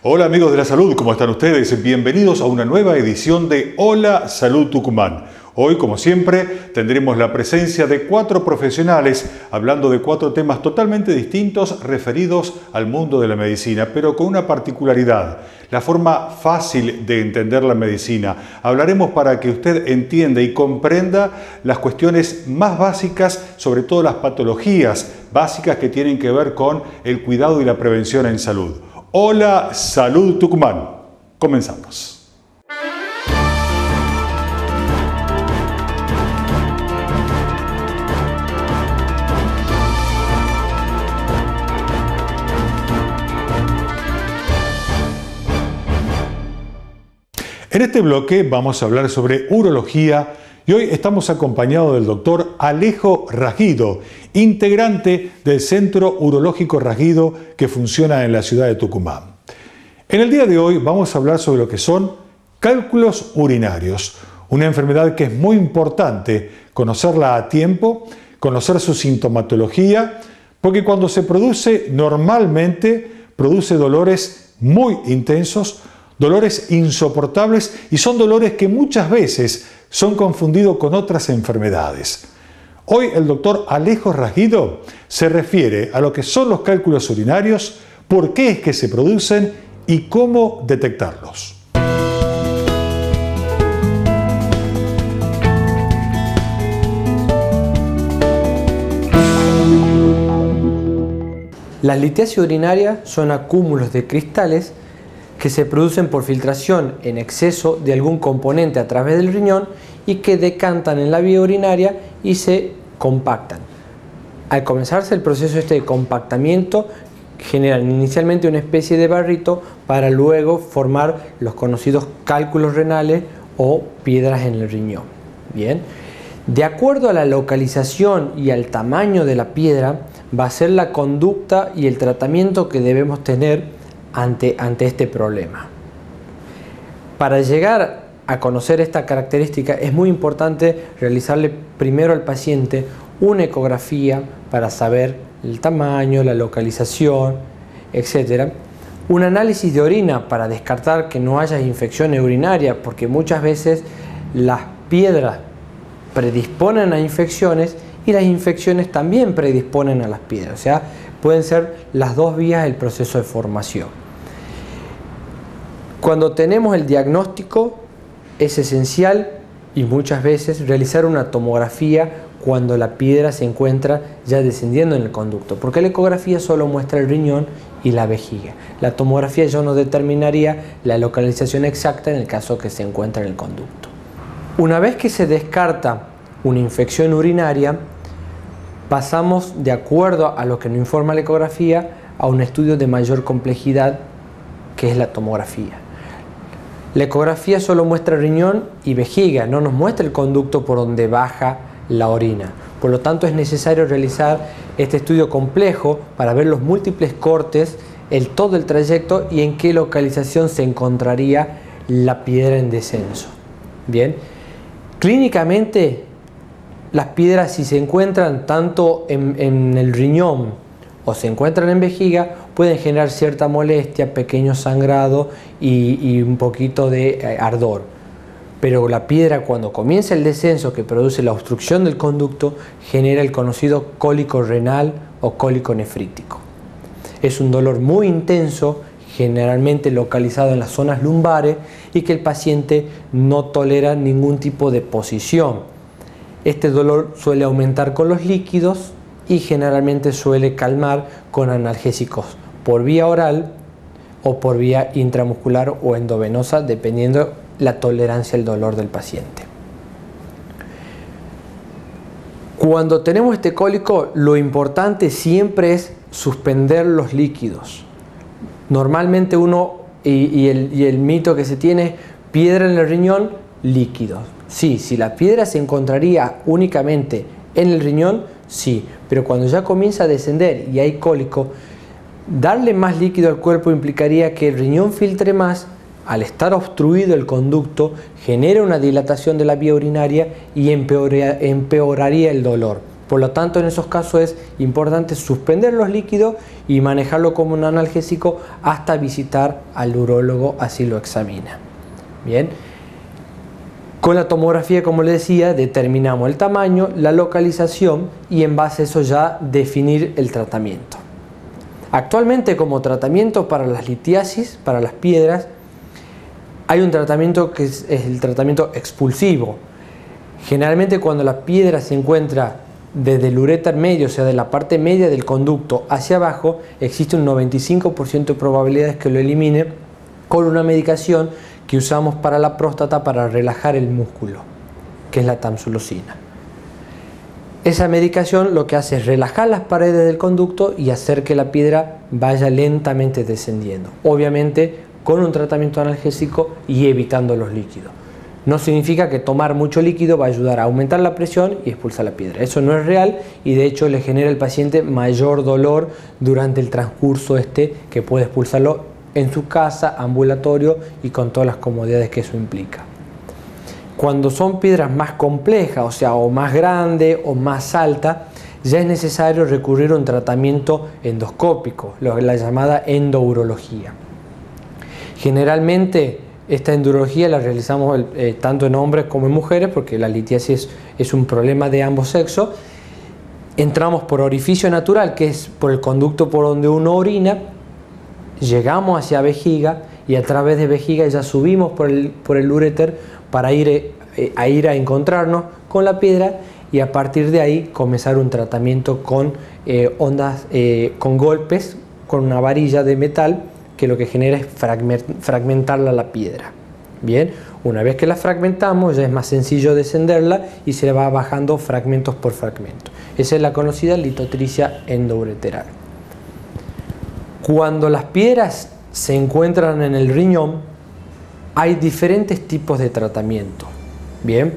Hola amigos de la salud, ¿cómo están ustedes? Bienvenidos a una nueva edición de Hola Salud Tucumán. Hoy, como siempre, tendremos la presencia de 4 profesionales hablando de 4 temas totalmente distintos referidos al mundo de la medicina, pero con una particularidad, la forma fácil de entender la medicina. Hablaremos para que usted entienda y comprenda las cuestiones más básicas, sobre todo las patologías básicas que tienen que ver con el cuidado y la prevención en salud. Hola Salud Tucumán. Comenzamos. En este bloque vamos a hablar sobre urología y hoy estamos acompañados del doctor Alejo Rasguido, integrante del Centro Urológico Rasguido que funciona en la ciudad de Tucumán. En el día de hoy vamos a hablar sobre lo que son cálculos urinarios, una enfermedad que es muy importante conocerla a tiempo, conocer su sintomatología, porque cuando se produce normalmente produce dolores muy intensos, dolores insoportables y son dolores que muchas veces son confundidos con otras enfermedades. Hoy el doctor Alejo Rasguido se refiere a lo que son los cálculos urinarios, por qué es que se producen y cómo detectarlos. Las litiasis urinarias son acúmulos de cristales que se producen por filtración en exceso de algún componente a través del riñón y que decantan en la vía urinaria y se compactan. Al comenzarse el proceso de compactamiento, generan inicialmente una especie de barrito para luego formar los conocidos cálculos renales o piedras en el riñón. Bien, de acuerdo a la localización y al tamaño de la piedra, va a ser la conducta y el tratamiento que debemos tener ante este problema. Para llegar a conocer esta característica es muy importante realizarle primero al paciente una ecografía para saber el tamaño, la localización, etc. Un análisis de orina para descartar que no haya infecciones urinarias, porque muchas veces las piedras predisponen a infecciones y las infecciones también predisponen a las piedras, o sea, pueden ser las dos vías del proceso de formación. Cuando tenemos el diagnóstico es esencial y muchas veces realizar una tomografía cuando la piedra se encuentra ya descendiendo en el conducto, porque la ecografía solo muestra el riñón y la vejiga. La tomografía ya nos determinaría la localización exacta en el caso que se encuentre en el conducto. Una vez que se descarta una infección urinaria, pasamos, de acuerdo a lo que nos informa la ecografía, a un estudio de mayor complejidad que es la tomografía. La ecografía solo muestra riñón y vejiga, no nos muestra el conducto por donde baja la orina. Por lo tanto, es necesario realizar este estudio complejo para ver los múltiples cortes, todo el trayecto y en qué localización se encontraría la piedra en descenso. Bien, clínicamente, las piedras, si se encuentran tanto en el riñón o se encuentran en vejiga, pueden generar cierta molestia, pequeño sangrado y un poquito de ardor. Pero la piedra, cuando comienza el descenso que produce la obstrucción del conducto, genera el conocido cólico renal o cólico nefrítico. Es un dolor muy intenso, generalmente localizado en las zonas lumbares y que el paciente no tolera ningún tipo de posición. Este dolor suele aumentar con los líquidos y generalmente suele calmar con analgésicos por vía oral o por vía intramuscular o endovenosa, dependiendo la tolerancia al dolor del paciente. Cuando tenemos este cólico, lo importante siempre es suspender los líquidos. Normalmente y el mito que se tiene, piedra en el riñón, líquidos. Sí, si la piedra se encontraría únicamente en el riñón, sí, pero cuando ya comienza a descender y hay cólico, darle más líquido al cuerpo implicaría que el riñón filtre más. Al estar obstruido el conducto, genera una dilatación de la vía urinaria y empeoraría el dolor. Por lo tanto, en esos casos es importante suspender los líquidos y manejarlo como un analgésico hasta visitar al urólogo, así lo examina. Bien. Con la tomografía, como les decía, determinamos el tamaño, la localización y en base a eso ya definir el tratamiento. Actualmente, como tratamiento para las litiasis, para las piedras, hay un tratamiento que es el tratamiento expulsivo. Generalmente cuando la piedra se encuentra desde el uréter medio, o sea, de la parte media del conducto hacia abajo, existe un 95% de probabilidades que lo elimine con una medicación que usamos para la próstata para relajar el músculo, que es la tamsulosina. Esa medicación lo que hace es relajar las paredes del conducto y hacer que la piedra vaya lentamente descendiendo. Obviamente con un tratamiento analgésico y evitando los líquidos. No significa que tomar mucho líquido va a ayudar a aumentar la presión y expulsar la piedra. Eso no es real y de hecho le genera al paciente mayor dolor durante el transcurso que puede expulsarlo en su casa, ambulatorio y con todas las comodidades que eso implica. Cuando son piedras más complejas, o sea, o más grande o más alta, ya es necesario recurrir a un tratamiento endoscópico, la llamada endourología. Generalmente esta endourología la realizamos tanto en hombres como en mujeres, porque la litiasis es un problema de ambos sexos. Entramos por orificio natural, que es por el conducto por donde uno orina, llegamos hacia vejiga y a través de vejiga ya subimos por el uréter para ir a encontrarnos con la piedra y a partir de ahí comenzar un tratamiento con ondas, con golpes, con una varilla de metal que lo que genera es fragmentarla la piedra. Bien, una vez que la fragmentamos ya es más sencillo descenderla y se va bajando fragmentos por fragmento. Esa es la conocida litotricia endoureteral. Cuando las piedras se encuentran en el riñón, hay diferentes tipos de tratamiento. Bien,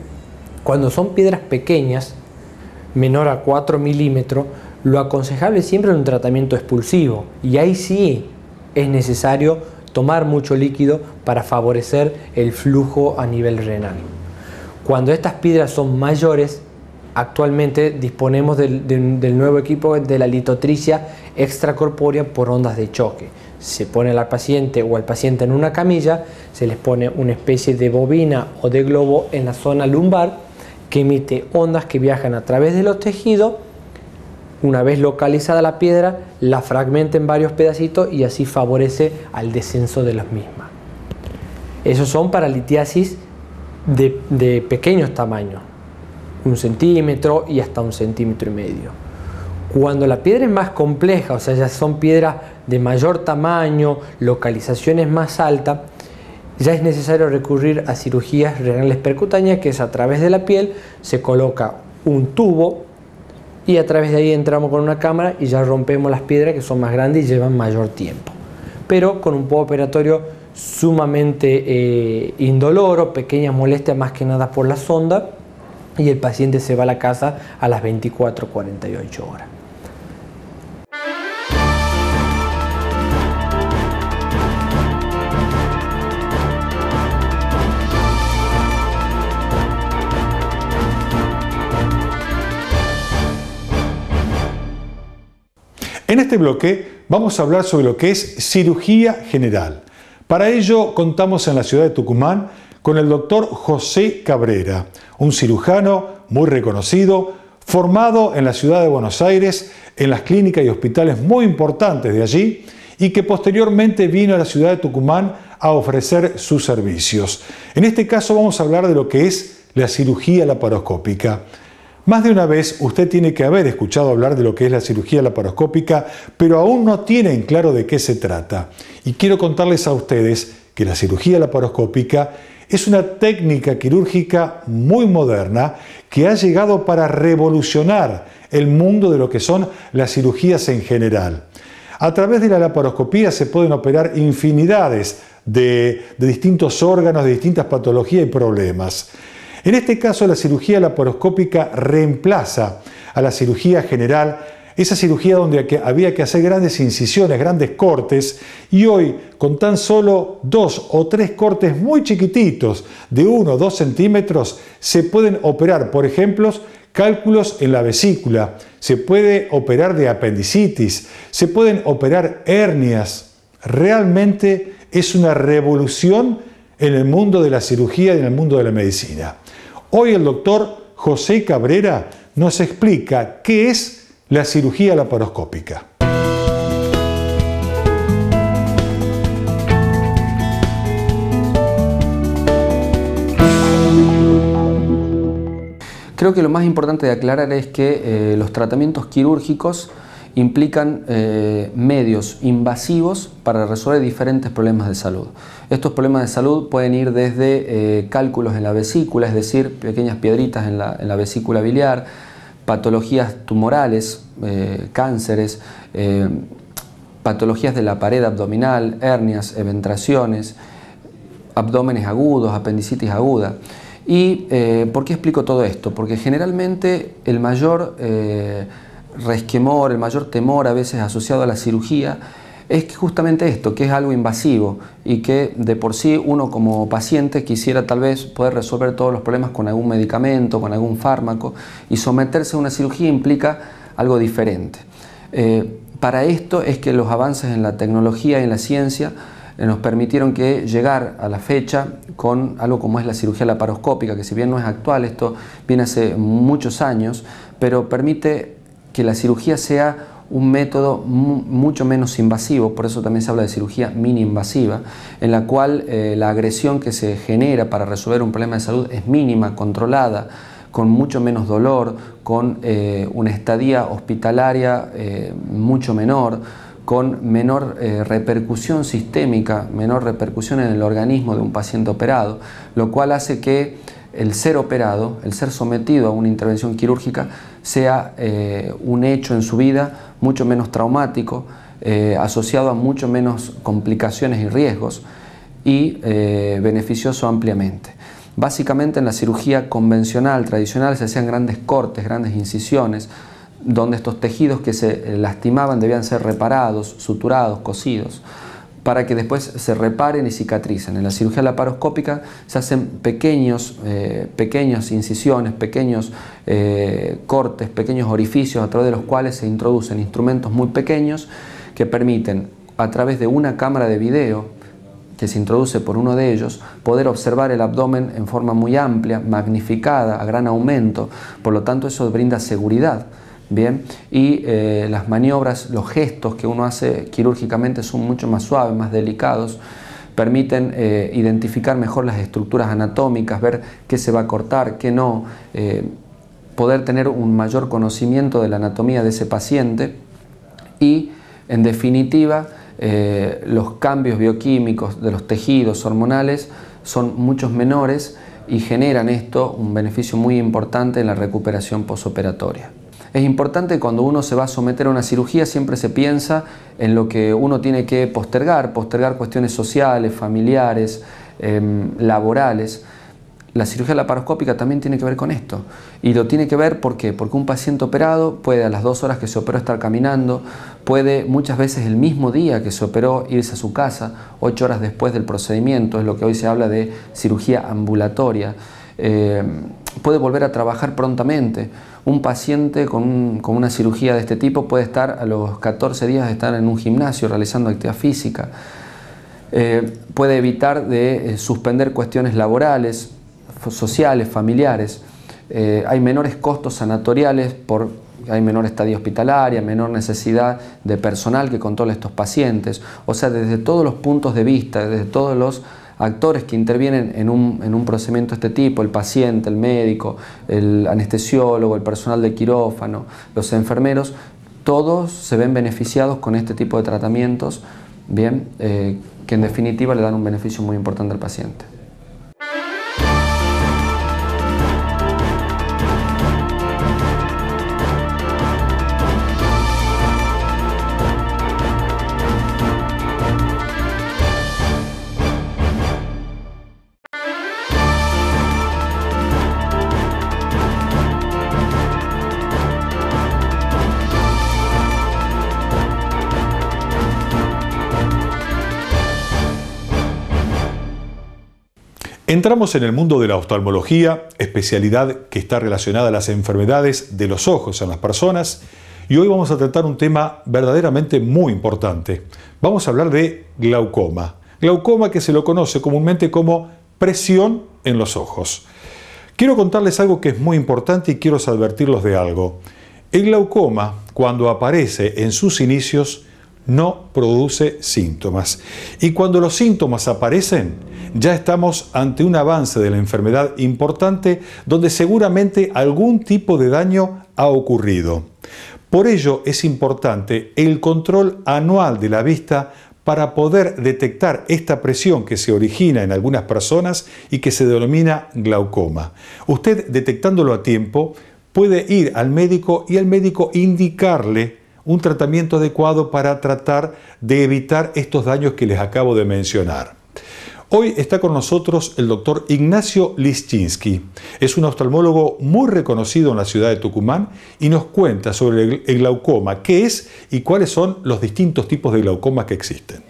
cuando son piedras pequeñas, menor a 4 milímetros, lo aconsejable siempre es un tratamiento expulsivo y ahí sí es necesario tomar mucho líquido para favorecer el flujo a nivel renal. Cuando estas piedras son mayores, actualmente disponemos del nuevo equipo de la litotricia extracorpórea por ondas de choque. Se pone al paciente o al paciente en una camilla, se les pone una especie de bobina o de globo en la zona lumbar que emite ondas que viajan a través de los tejidos. Una vez localizada la piedra, la fragmenta en varios pedacitos y así favorece al descenso de las mismas. Esos son para litiasis de pequeños tamaños, 1 centímetro y hasta 1,5 centímetros. Cuando la piedra es más compleja, o sea, ya son piedras de mayor tamaño, localizaciones más altas, ya es necesario recurrir a cirugías renales percutáneas, que es a través de la piel, se coloca un tubo y a través de ahí entramos con una cámara y ya rompemos las piedras que son más grandes y llevan mayor tiempo. Pero con un postoperatorio sumamente indoloro, pequeñas molestias más que nada por la sonda y el paciente se va a la casa a las 24-48 horas. En este bloque vamos a hablar sobre lo que es cirugía general. Para ello contamos en la ciudad de Tucumán con el doctor José Cabrera, un cirujano muy reconocido, formado en la ciudad de Buenos Aires, en las clínicas y hospitales muy importantes de allí, y que posteriormente vino a la ciudad de Tucumán a ofrecer sus servicios. En este caso vamos a hablar de lo que es la cirugía laparoscópica. Más de una vez usted tiene que haber escuchado hablar de lo que es la cirugía laparoscópica, pero aún no tiene en claro de qué se trata. Y quiero contarles a ustedes que la cirugía laparoscópica es una técnica quirúrgica muy moderna que ha llegado para revolucionar el mundo de lo que son las cirugías en general. A través de la laparoscopía se pueden operar infinidades de distintos órganos, de distintas patologías y problemas. En este caso, la cirugía laparoscópica reemplaza a la cirugía general, esa cirugía donde había que hacer grandes incisiones, grandes cortes, y hoy, con tan solo 2 o 3 cortes muy chiquititos, de 1 o 2 centímetros, se pueden operar, por ejemplo, cálculos en la vesícula, se puede operar de apendicitis, se pueden operar hernias. Realmente es una revolución en el mundo de la cirugía y en el mundo de la medicina. Hoy el doctor José Cabrera nos explica qué es la cirugía laparoscópica. Creo que lo más importante de aclarar es que los tratamientos quirúrgicos implican medios invasivos para resolver diferentes problemas de salud. Estos problemas de salud pueden ir desde cálculos en la vesícula, es decir, pequeñas piedritas en la vesícula biliar, patologías tumorales, cánceres, patologías de la pared abdominal, hernias, eventraciones, abdómenes agudos, apendicitis aguda. ¿Y por qué explico todo esto? Porque generalmente el mayor resquemor, el mayor temor a veces asociado a la cirugía es que justamente esto, que es algo invasivo y que de por sí uno como paciente quisiera tal vez poder resolver todos los problemas con algún medicamento, con algún fármaco, y someterse a una cirugía implica algo diferente. Para esto es que los avances en la tecnología y en la ciencia nos permitieron que llegar a la fecha con algo como es la cirugía laparoscópica, que si bien no es actual, esto viene hace muchos años, pero permite que la cirugía sea un método mucho menos invasivo, por eso también se habla de cirugía mini invasiva, en la cual la agresión que se genera para resolver un problema de salud es mínima, controlada, con mucho menos dolor, con una estadía hospitalaria mucho menor, con menor repercusión sistémica, menor repercusión en el organismo de un paciente operado, lo cual hace que el ser operado, el ser sometido a una intervención quirúrgica, sea un hecho en su vida mucho menos traumático, asociado a mucho menos complicaciones y riesgos y beneficioso ampliamente. Básicamente en la cirugía convencional, tradicional, se hacían grandes cortes, grandes incisiones, donde estos tejidos que se lastimaban debían ser reparados, suturados, cosidos, para que después se reparen y cicatricen. En la cirugía laparoscópica se hacen pequeñas incisiones, pequeños cortes, pequeños orificios a través de los cuales se introducen instrumentos muy pequeños que permiten, a través de una cámara de video que se introduce por uno de ellos, poder observar el abdomen en forma muy amplia, magnificada, a gran aumento. Por lo tanto, eso brinda seguridad. Bien, y las maniobras, los gestos que uno hace quirúrgicamente son mucho más suaves, más delicados, permiten identificar mejor las estructuras anatómicas, ver qué se va a cortar, qué no, poder tener un mayor conocimiento de la anatomía de ese paciente y, en definitiva, los cambios bioquímicos de los tejidos hormonales son muchos menores y generan esto un beneficio muy importante en la recuperación posoperatoria. Es importante cuando uno se va a someter a una cirugía, siempre se piensa en lo que uno tiene que postergar cuestiones sociales, familiares, laborales. La cirugía laparoscópica también tiene que ver con esto. Y lo tiene que ver, ¿por qué? Porque un paciente operado puede a las 2 horas que se operó estar caminando, puede muchas veces el mismo día que se operó irse a su casa, 8 horas después del procedimiento, es lo que hoy se habla de cirugía ambulatoria. Puede volver a trabajar prontamente. Un paciente con una cirugía de este tipo puede estar a los 14 días de estar en un gimnasio realizando actividad física. Puede evitar de suspender cuestiones laborales, sociales, familiares. Hay menores costos sanatoriales, hay menor estadía hospitalaria, menor necesidad de personal que controle a estos pacientes. O sea, desde todos los puntos de vista, desde todos los actores que intervienen en un procedimiento de este tipo, el paciente, el médico, el anestesiólogo, el personal de quirófano, los enfermeros, todos se ven beneficiados con este tipo de tratamientos, bien, que en definitiva le dan un beneficio muy importante al paciente. Entramos en el mundo de la oftalmología, especialidad que está relacionada a las enfermedades de los ojos en las personas, y hoy vamos a tratar un tema verdaderamente muy importante. Vamos a hablar de glaucoma. Glaucoma que se lo conoce comúnmente como presión en los ojos. Quiero contarles algo que es muy importante y quiero advertirlos de algo. El glaucoma, cuando aparece en sus inicios, no produce síntomas. Y cuando los síntomas aparecen, ya estamos ante un avance de la enfermedad importante donde seguramente algún tipo de daño ha ocurrido. Por ello es importante el control anual de la vista para poder detectar esta presión que se origina en algunas personas y que se denomina glaucoma. Usted, detectándolo a tiempo, puede ir al médico y el médico indicarle un tratamiento adecuado para tratar de evitar estos daños que les acabo de mencionar. Hoy está con nosotros el doctor Ignacio Liszczynski. Es un oftalmólogo muy reconocido en la ciudad de Tucumán y nos cuenta sobre el glaucoma, qué es y cuáles son los distintos tipos de glaucoma que existen.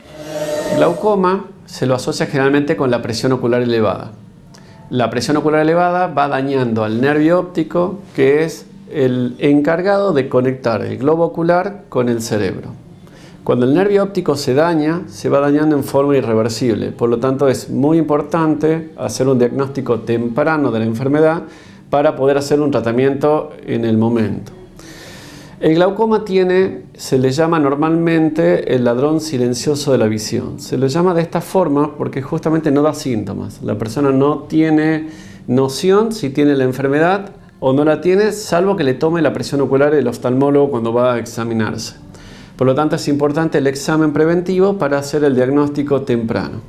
Glaucoma se lo asocia generalmente con la presión ocular elevada. La presión ocular elevada va dañando al nervio óptico, que es el encargado de conectar el globo ocular con el cerebro. Cuando el nervio óptico se daña, se va dañando en forma irreversible. Por lo tanto, es muy importante hacer un diagnóstico temprano de la enfermedad para poder hacer un tratamiento en el momento. El glaucoma se le llama normalmente el ladrón silencioso de la visión. Se le llama de esta forma porque justamente no da síntomas. La persona no tiene noción si tiene la enfermedad o no la tiene, salvo que le tome la presión ocular el oftalmólogo cuando va a examinarse. Por lo tanto, es importante el examen preventivo para hacer el diagnóstico temprano.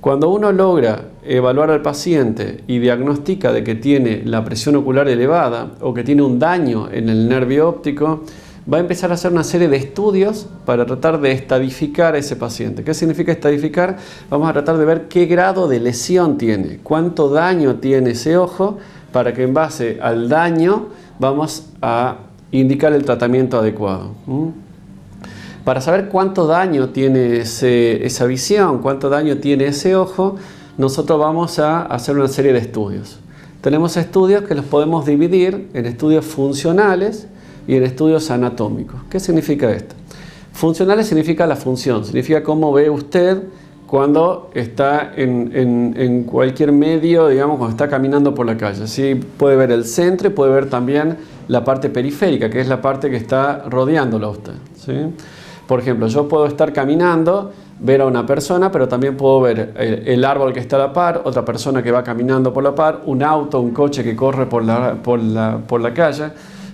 Cuando uno logra evaluar al paciente y diagnostica de que tiene la presión ocular elevada o que tiene un daño en el nervio óptico, va a empezar a hacer una serie de estudios para tratar de estadificar a ese paciente. ¿Qué significa estadificar? Vamos a tratar de ver qué grado de lesión tiene, cuánto daño tiene ese ojo, para que en base al daño vamos a indicar el tratamiento adecuado. Para saber cuánto daño tiene esa visión, cuánto daño tiene ese ojo, nosotros vamos a hacer una serie de estudios. Tenemos estudios que los podemos dividir en estudios funcionales y en estudios anatómicos. ¿Qué significa esto? Funcionales significa la función, significa cómo ve usted cuando está en cualquier medio, digamos, cuando está caminando por la calle. ¿Sí? Puede ver el centro y puede ver también la parte periférica, que es la parte que está rodeándolo a usted. ¿Sí? Por ejemplo, yo puedo estar caminando, ver a una persona, pero también puedo ver el árbol que está a la par, otra persona que va caminando por la par, un auto, un coche que corre por la calle.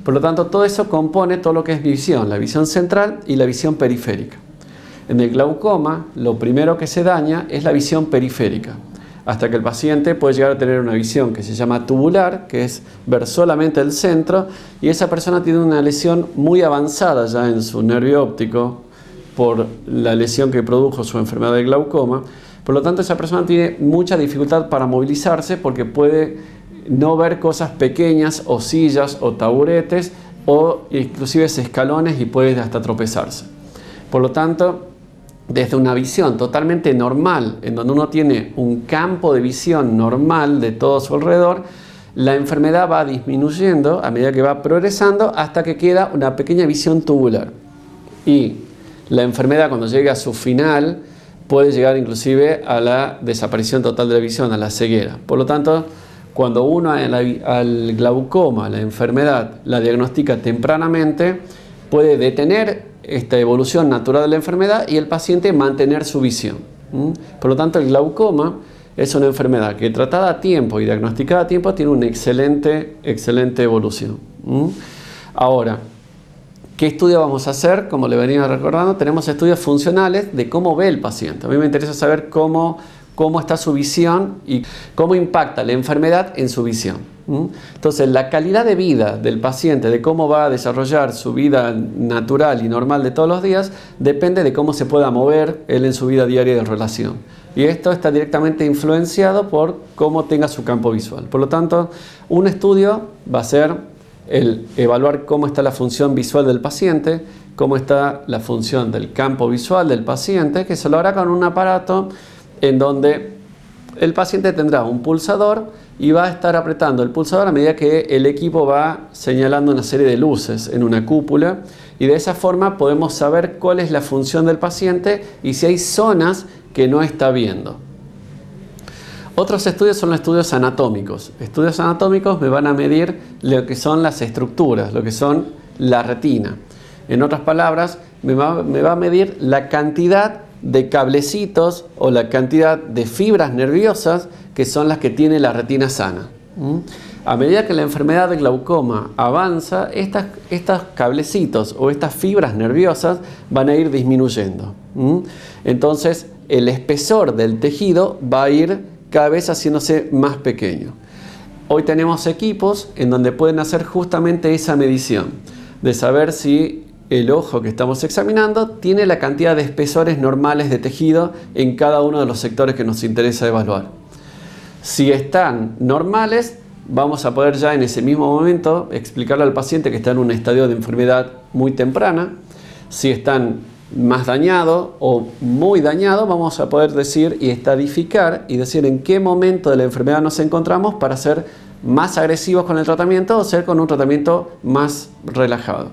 Por lo tanto, todo eso compone todo lo que es visión, la visión central y la visión periférica. En el glaucoma, lo primero que se daña es la visión periférica, hasta que el paciente puede llegar a tener una visión que se llama tubular, que es ver solamente el centro, y esa persona tiene una lesión muy avanzada ya en su nervio óptico por la lesión que produjo su enfermedad de glaucoma. Por lo tanto, esa persona tiene mucha dificultad para movilizarse porque puede no ver cosas pequeñas o sillas o taburetes o inclusive escalones y puede hasta tropezarse. Por lo tanto, desde una visión totalmente normal, en donde uno tiene un campo de visión normal de todo su alrededor, la enfermedad va disminuyendo a medida que va progresando hasta que queda una pequeña visión tubular. Y la enfermedad, cuando llega a su final, puede llegar inclusive a la desaparición total de la visión, a la ceguera. Por lo tanto, cuando uno al glaucoma, la enfermedad, la diagnostica tempranamente, puede detener esta evolución natural de la enfermedad y el paciente mantener su visión. Por lo tanto, el glaucoma es una enfermedad que tratada a tiempo y diagnosticada a tiempo tiene una excelente evolución. Ahora, ¿qué estudio vamos a hacer? Como le venía recordando, tenemos estudios funcionales de cómo ve el paciente. A mí me interesa saber cómo está su visión y cómo impacta la enfermedad en su visión. Entonces, la calidad de vida del paciente, de cómo va a desarrollar su vida natural y normal de todos los días, depende de cómo se pueda mover él en su vida diaria de relación. Y esto está directamente influenciado por cómo tenga su campo visual. Por lo tanto, un estudio va a ser el evaluar cómo está la función visual del paciente, cómo está la función del campo visual del paciente, que se lo hará con un aparato en donde El paciente tendrá un pulsador y va a estar apretando el pulsador a medida que el equipo va señalando una serie de luces en una cúpula, y de esa forma podemos saber cuál es la función del paciente y si hay zonas que no está viendo. Otros estudios son los estudios anatómicos. Estudios anatómicos me van a medir lo que son las estructuras, lo que son la retina. En otras palabras, me va a medir la cantidad de cablecitos o la cantidad de fibras nerviosas que son las que tiene la retina sana. A medida que la enfermedad de glaucoma avanza, estos cablecitos o estas fibras nerviosas van a ir disminuyendo. Entonces, el espesor del tejido va a ir cada vez haciéndose más pequeño. Hoy tenemos equipos en donde pueden hacer justamente esa medición, de saber si el ojo que estamos examinando tiene la cantidad de espesores normales de tejido en cada uno de los sectores que nos interesa evaluar. Si están normales, vamos a poder ya en ese mismo momento explicarle al paciente que está en un estadio de enfermedad muy temprana. Si están más dañados o muy dañados, vamos a poder decir y estadificar y decir en qué momento de la enfermedad nos encontramos para ser más agresivos con el tratamiento o ser con un tratamiento más relajado.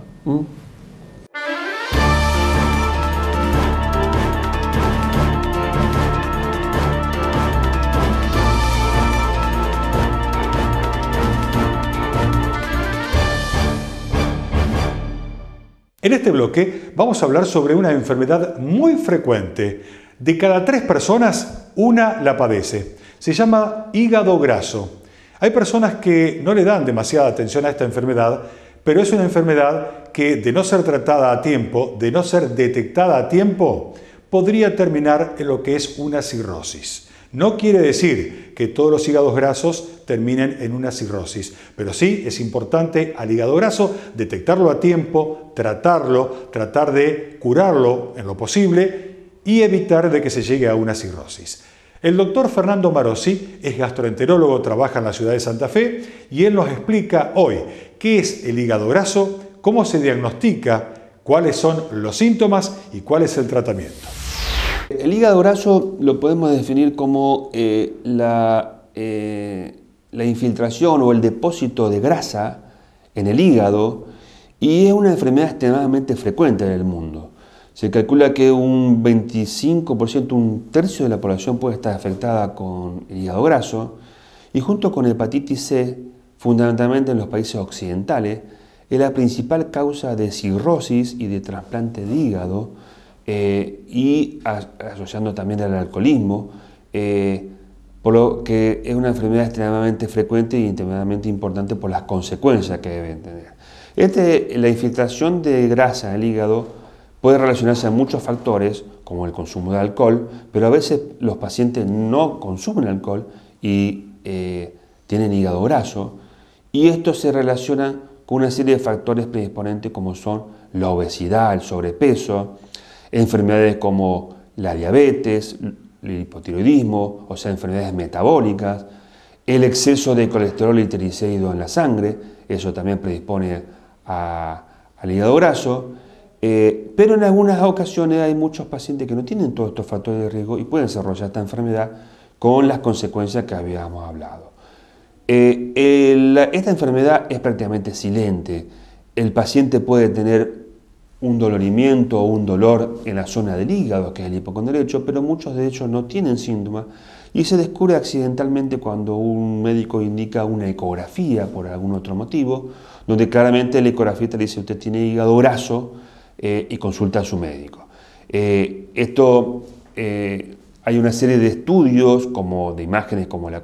En este bloque vamos a hablar sobre una enfermedad muy frecuente. De cada 3 personas, una la padece. Se llama hígado graso. Hay personas que no le dan demasiada atención a esta enfermedad, pero es una enfermedad que, de no ser tratada a tiempo, de no ser detectada a tiempo, podría terminar en lo que es una cirrosis. No quiere decir que todos los hígados grasos terminen en una cirrosis, pero sí es importante al hígado graso detectarlo a tiempo, tratarlo, tratar de curarlo en lo posible y evitar de que se llegue a una cirrosis. El doctor Fernando Marosi es gastroenterólogo, trabaja en la ciudad de Santa Fe y él nos explica hoy qué es el hígado graso, cómo se diagnostica, cuáles son los síntomas y cuál es el tratamiento. El hígado graso lo podemos definir como la infiltración o el depósito de grasa en el hígado, y es una enfermedad extremadamente frecuente en el mundo. Se calcula que un 25%, un tercio de la población puede estar afectada con el hígado graso, y junto con hepatitis C, fundamentalmente en los países occidentales, es la principal causa de cirrosis y de trasplante de hígado, y asociando también al alcoholismo, por lo que es una enfermedad extremadamente frecuente y extremadamente importante por las consecuencias que deben tener. La infiltración de grasa en el hígado puede relacionarse a muchos factores, como el consumo de alcohol, pero a veces los pacientes no consumen alcohol y tienen hígado graso, y esto se relaciona con una serie de factores predisponentes como son la obesidad, el sobrepeso, enfermedades como la diabetes, el hipotiroidismo, o sea, enfermedades metabólicas, el exceso de colesterol y triglicéridos en la sangre, eso también predispone al hígado graso, pero en algunas ocasiones hay muchos pacientes que no tienen todos estos factores de riesgo y pueden desarrollar esta enfermedad con las consecuencias que habíamos hablado. Esta enfermedad es prácticamente silente. El paciente puede tener un dolorimiento o un dolor en la zona del hígado, que es el hipocondrio derecho, pero muchos de ellos no tienen síntomas y se descubre accidentalmente cuando un médico indica una ecografía por algún otro motivo, donde claramente el ecografista dice usted tiene hígado graso y consulta a su médico. Hay una serie de estudios como de imágenes como la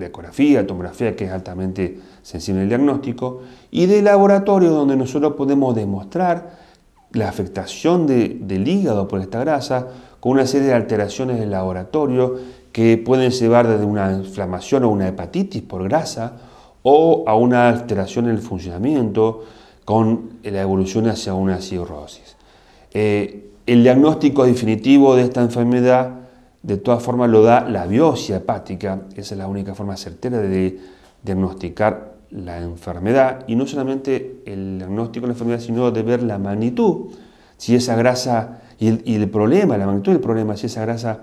ecografía, la tomografía, que es altamente sensible al diagnóstico, y de laboratorio donde nosotros podemos demostrar la afectación del hígado por esta grasa con una serie de alteraciones del laboratorio que pueden llevar desde una inflamación o una hepatitis por grasa o a una alteración en el funcionamiento con la evolución hacia una cirrosis. El diagnóstico definitivo de esta enfermedad de todas formas lo da la biopsia hepática. Esa es la única forma certera de diagnosticar la enfermedad, y no solamente el diagnóstico de la enfermedad, sino de ver la magnitud, si esa grasa y el problema, la magnitud del problema, si esa grasa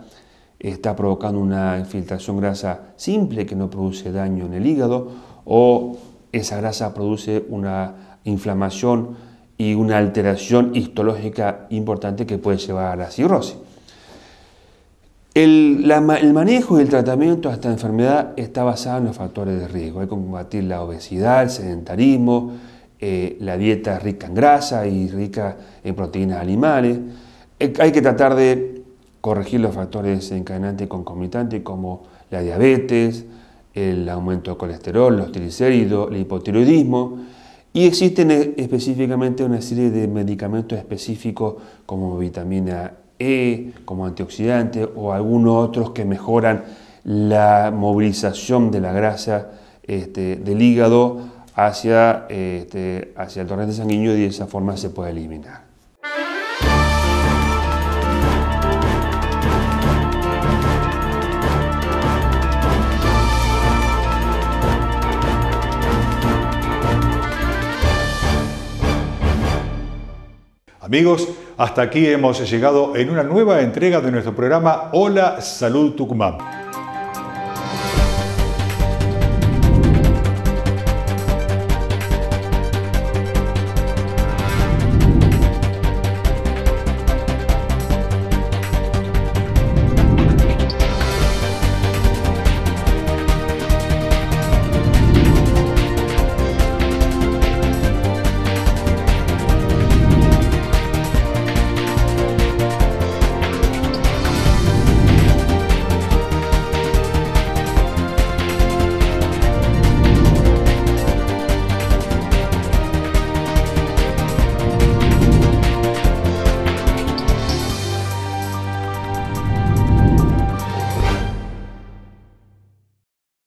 está provocando una infiltración grasa simple que no produce daño en el hígado, o esa grasa produce una inflamación y una alteración histológica importante que puede llevar a la cirrosis. El manejo y el tratamiento de esta enfermedad está basado en los factores de riesgo. Hay que combatir la obesidad, el sedentarismo, la dieta rica en grasa y rica en proteínas animales. Hay que tratar de corregir los factores desencadenantes concomitantes como la diabetes, el aumento de colesterol, los triglicéridos, el hipotiroidismo. Y existen específicamente una serie de medicamentos específicos como vitamina E, como antioxidante o algunos otros que mejoran la movilización de la grasa del hígado hacia el torrente sanguíneo y de esa forma se puede eliminar. Amigos, hasta aquí hemos llegado en una nueva entrega de nuestro programa Hola Salud Tucumán.